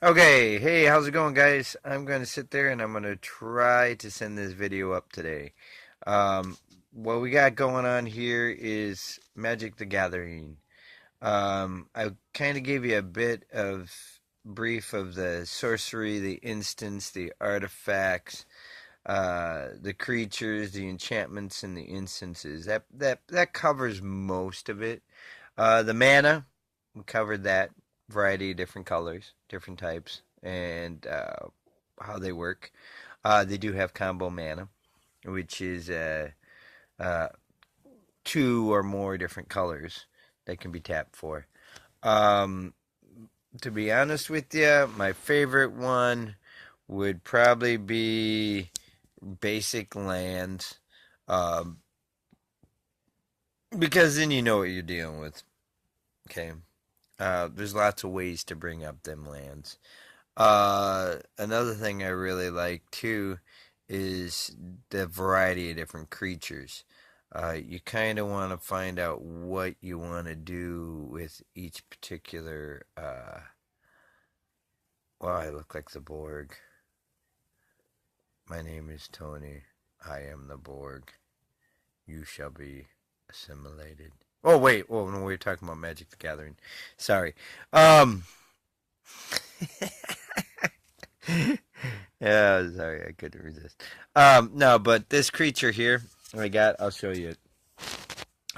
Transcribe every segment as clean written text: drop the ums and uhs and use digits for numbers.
Okay, hey, how's it going, guys? I'm going to sit there and I'm going to try to send this video up today. Um, what we got going on here is Magic the Gathering. I kind of gave you a bit of brief of the sorcery, the instants, the artifacts, the creatures, the enchantments, and the instances. That covers most of it. The mana, we covered that. Variety of different colors, different types, and how they work. They do have combo mana, which is uh, two or more different colors that can be tapped for. Um, to be honest with you, my favorite one would probably be basic lands, um, because then you know what you're dealing with. Okay, there's lots of ways to bring up them lands. Another thing I really like too is the variety of different creatures. You kind of want to find out what you want to do with each particular. Well, I look like the Borg. My name is Tony. I am the Borg. You shall be assimilated. Oh wait, oh no, we're talking about Magic the Gathering. Sorry. Um, Yeah, sorry, I couldn't resist. No, but this creature here, I'll show you it.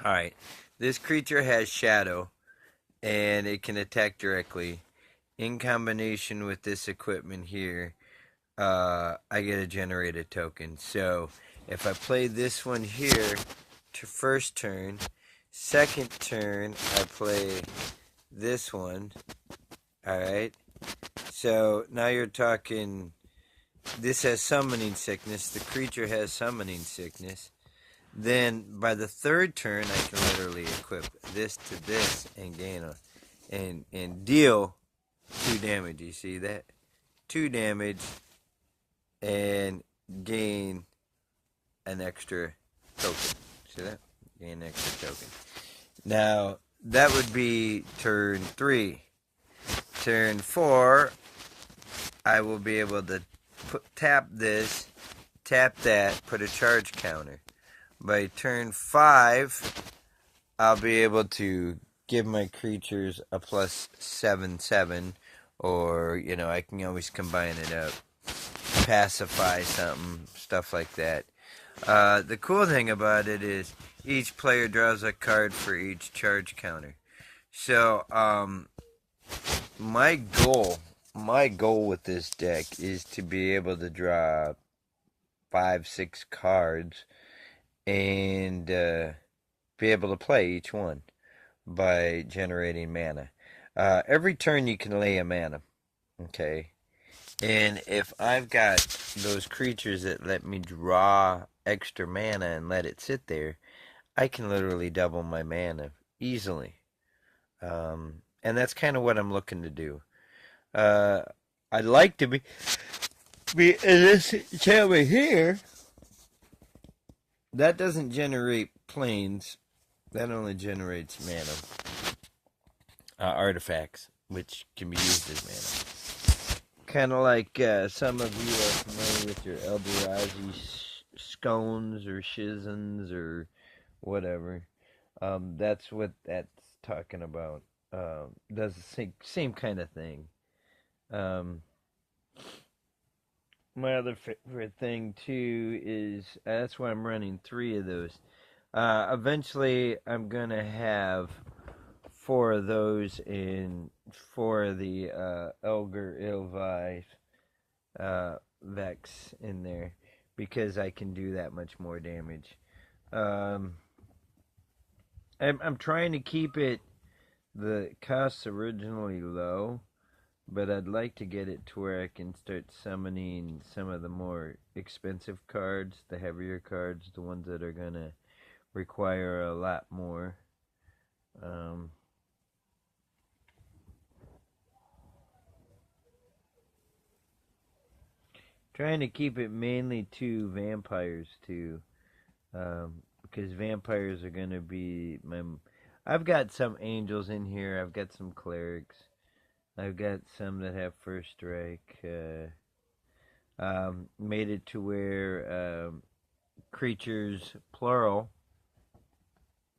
All right, this creature has shadow, and it can attack directly. In combination with this equipment here, I get a generated token. So if I play this one here to first turn, second turn I play this one. All right. So now you're talking. This has summoning sickness. The creature has summoning sickness. Then by the third turn, I can literally equip this to this and gain and deal 2 damage. You see that? 2 damage and gain an extra token. See that? Gain an extra token. Now that would be turn 3. Turn 4, I will be able to tap this, tap that, put a charge counter. By turn 5, I'll be able to give my creatures a plus 7/7, or I can always combine it up, pacify something, stuff like that. The cool thing about it is each player draws a card for each charge counter. So, my goal, my goal with this deck is to be able to draw 5, 6 cards and be able to play each one by generating mana. Every turn you can lay a mana, okay? And if I've got those creatures that let me draw extra mana and let it sit there, I can literally double my mana easily. And that's kind of what I'm looking to do. Uh, I'd like to be in this chamber here. That doesn't generate planes. That only generates mana. Artifacts, which can be used as mana. Kind of like some of you are familiar with your Eldrazi scones or shizens or whatever. That's what that's talking about. Does the same kind of thing. Um, my other favorite thing too is that's why I'm running 3 of those. Eventually, I'm gonna have 4 of those in 4 of the Elgar Ilvi Vex in there because I can do that much more damage. Um, I'm trying to keep it the costs originally low, but I'd like to get it to where I can start summoning some of the more expensive cards, the heavier cards, the ones that are gonna require a lot more. Um, Trying to keep it mainly to vampires too, because vampires are gonna be my. I've got some angels in here. I've got some clerics. I've got some that have first strike. Made it to where creatures, plural,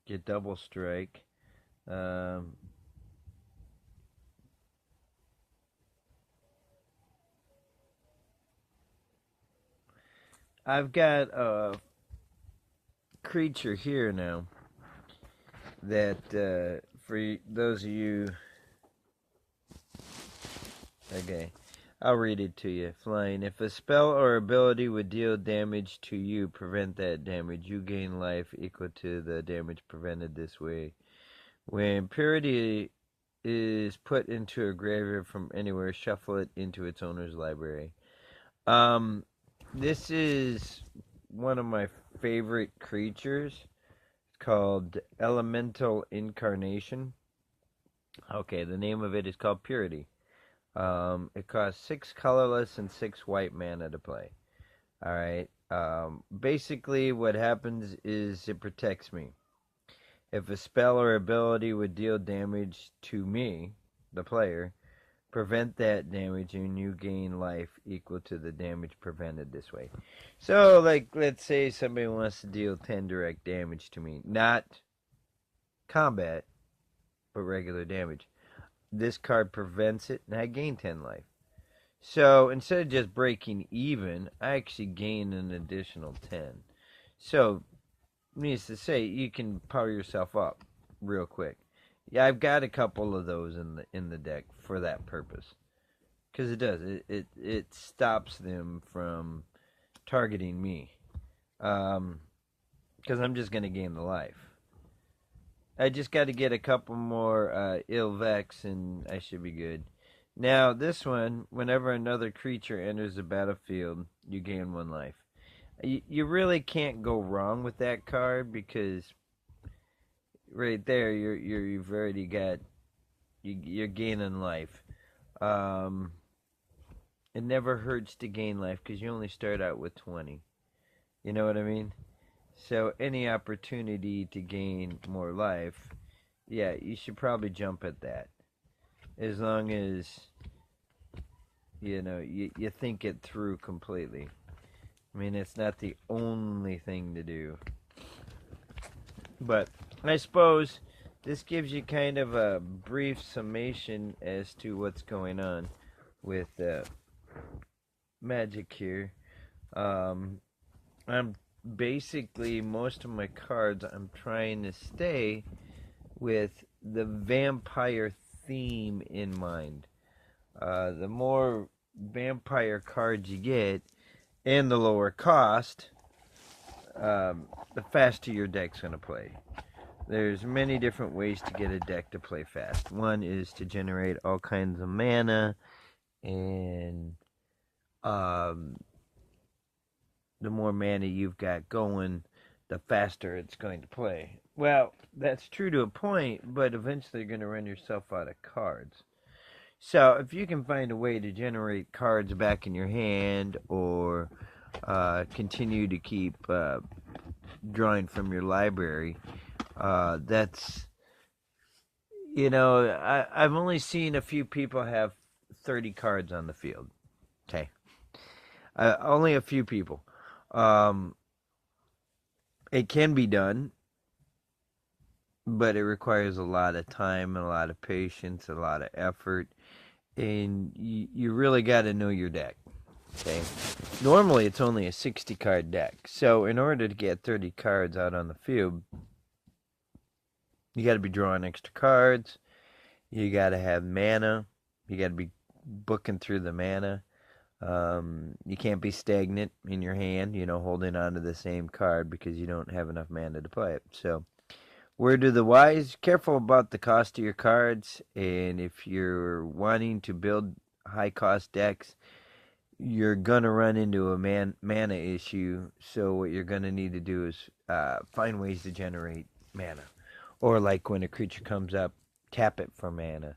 get double strike. I've got a creature here now that, for those of you, okay, I'll read it to you. Flying. If a spell or ability would deal damage to you, prevent that damage. You gain life equal to the damage prevented this way. When purity is put into a graveyard from anywhere, shuffle it into its owner's library. This is one of my favorite creatures. It's called Elemental Incarnation. Okay, the name of it is called Purity. It costs 6 colorless and 6 white mana to play. Alright. Basically, what happens is it protects me. If a spell or ability would deal damage to me, the player, prevent that damage and you gain life equal to the damage prevented this way. So, like, let's say somebody wants to deal 10 direct damage to me. Not combat, but regular damage. This card prevents it, and I gain 10 life. So, instead of just breaking even, I actually gain an additional 10. So, needs to say, you can power yourself up real quick. Yeah, I've got a couple of those in the deck for that purpose, because it does it stops them from targeting me, because I'm just gonna gain the life. I just got to get a couple more Ilvex and I should be good. Now this one, whenever another creature enters the battlefield, you gain 1 life. You really can't go wrong with that card because right there you've already got you're gaining life. It never hurts to gain life because you only start out with 20. You know what I mean? So any opportunity to gain more life, yeah, you should probably jump at that. As long as you think it through completely. I mean, it's not the only thing to do. But I suppose this gives you kind of a brief summation as to what's going on with Magic here. I'm basically, most of my cards, I'm trying to stay with the vampire theme in mind. The more vampire cards you get, and the lower cost, the faster your deck's going to play. There's many different ways to get a deck to play fast. One is to generate all kinds of mana, and the more mana you've got going, the faster it's going to play. Well, that's true to a point, but eventually you're going to run yourself out of cards. So if you can find a way to generate cards back in your hand, or continue to keep drawing from your library, that's, I've only seen a few people have 30 cards on the field. Okay. Only a few people. It can be done, but it requires a lot of time and a lot of patience, a lot of effort, and you really got to know your deck. Okay. Normally, it's only a 60-card deck, so in order to get 30 cards out on the field, you got to be drawing extra cards. You got to have mana. You got to be booking through the mana. You can't be stagnant in your hand, holding on to the same card because you don't have enough mana to play it. So, word to the wise, careful about the cost of your cards, and if you're wanting to build high-cost decks, you're going to run into a mana issue, so what you're going to need to do is find ways to generate mana. Or like when a creature comes up, tap it for mana.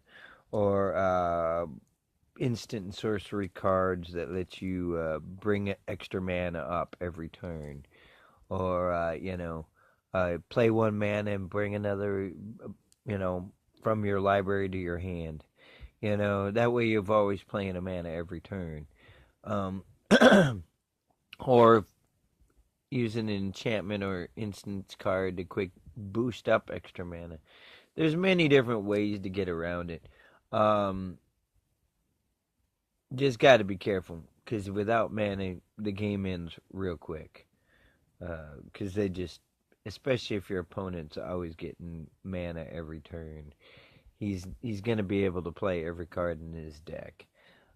Or instant and sorcery cards that let you bring extra mana up every turn. Or, play 1 mana and bring another, from your library to your hand. You know, that way you've always playing a mana every turn. Um, or using an enchantment or instance card to quick boost up extra mana. There's many different ways to get around it. Um, just got to be careful because without mana, the game ends real quick. Because they just, especially if your opponent's always getting mana every turn, he's gonna be able to play every card in his deck.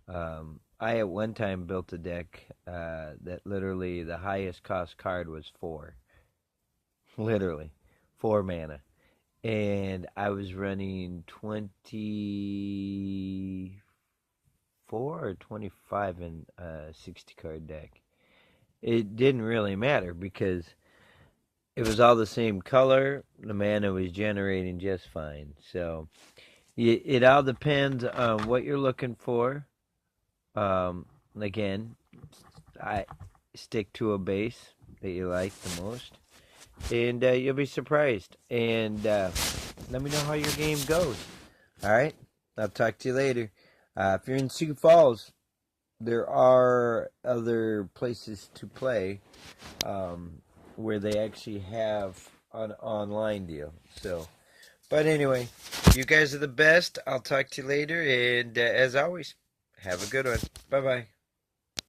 I at one time built a deck that literally the highest cost card was 4, literally 4 mana, and I was running 24 or 25 in a 60 card deck. It didn't really matter because it was all the same color. The mana was generating just fine. So it all depends on what you're looking for. Again, I stick to a base that you like the most, and you'll be surprised. And let me know how your game goes. All right, I'll talk to you later. If you're in Sioux Falls, there are other places to play where they actually have an online deal. So, but anyway, you guys are the best. I'll talk to you later, and as always, have a good one. Bye bye.